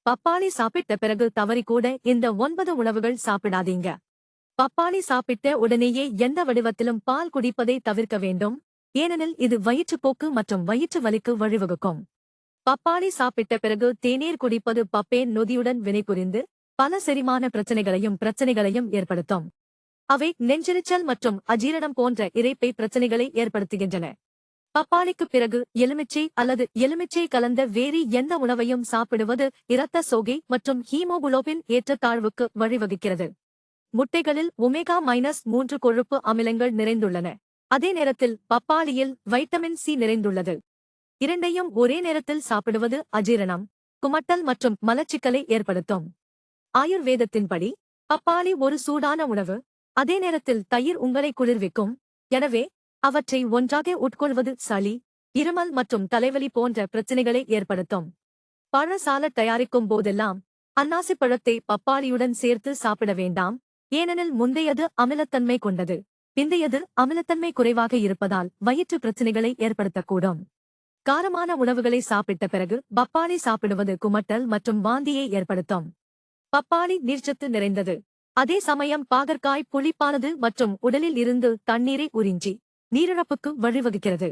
பப்பாளி சாப்பிட்ட பிறகு தவறிக்கூட இந்த 9 உணவுகள் சாப்பிடாதீங்க. பப்பாளி சாப்பிட்ட உடனேயே எந்த வடிவத்திலும் பால் குடிப்பதை தவிர்க்க வேண்டும், ஏனெனில் இது வயிற்றுப்போக்கு மற்றும் வயிற்று வலிக்கு வழிவகுக்கும். பப்பாளி சாப்பிட்ட பிறகு தேநீர் குடிப்பது பப்பேன் நொதியுடன் வினைபுரிந்து பல செரிமான பிரச்சனைகளையும் ஏற்படுத்தும். அவை நெஞ்செரிச்சல் மற்றும் அஜீரணம் போன்ற இரைப்பை பிரச்சனைகளை ஏற்படுத்துகின்றன. பப்பாளிக்குப் பிறகு எலுமிச்சை அல்லது எலுமிச்சை கலந்த வேறு எந்த உணவையும் சாப்பிடுவது இரத்த சோகை மற்றும் ஹீமோகுளோபின் ஏற்றத்தாழ்வுக்கு வழிவகுக்கிறது. முட்டைகளில் ஒமேகா-3 கொழுப்பு அமிலங்கள் நிறைந்துள்ளன. அதே நேரத்தில் பப்பாளியில் வைட்டமின் சி நிறைந்துள்ளது. இரண்டையும் ஒரே நேரத்தில் சாப்பிடுவது அஜீரணம், குமட்டல் மற்றும் மலச்சிக்கலை ஏற்படுத்தும். ஆயுர்வேதத்தின்படி பப்பாளி ஒரு சூடான உணவு, அதே நேரத்தில் தயிர் உங்களை குளிர்விக்கும். எனவே அவற்றை ஒன்றாக உட்கொள்வது சளி, இருமல் மற்றும் தலைவலி போன்ற பிரச்சனைகளை ஏற்படுத்தும். பழ சாலட் தயாரிக்கும் போதெல்லாம் அன்னாசி பழத்தை பப்பாளியுடன் சேர்த்து சாப்பிட வேண்டாம், ஏனெனில் முந்தையது அமிலத்தன்மை கொண்டது, பிந்தையது அமிலத்தன்மை குறைவாக இருப்பதால் வயிற்று பிரச்சனைகளை ஏற்படுத்தக்கூடும். காரமான உணவுகளை சாப்பிட்ட பிறகு பப்பாளி சாப்பிடுவது குமட்டல் மற்றும் வாந்தியை ஏற்படுத்தும். பப்பாளி நீர்ச்சத்து நிறைந்தது, அதே சமயம் பாகற்காய் புளிப்பானது மற்றும் உடலில் இருந்து தண்ணீரை உறிஞ்சி நீரிழப்புக்கு வழிவகுக்கிறது.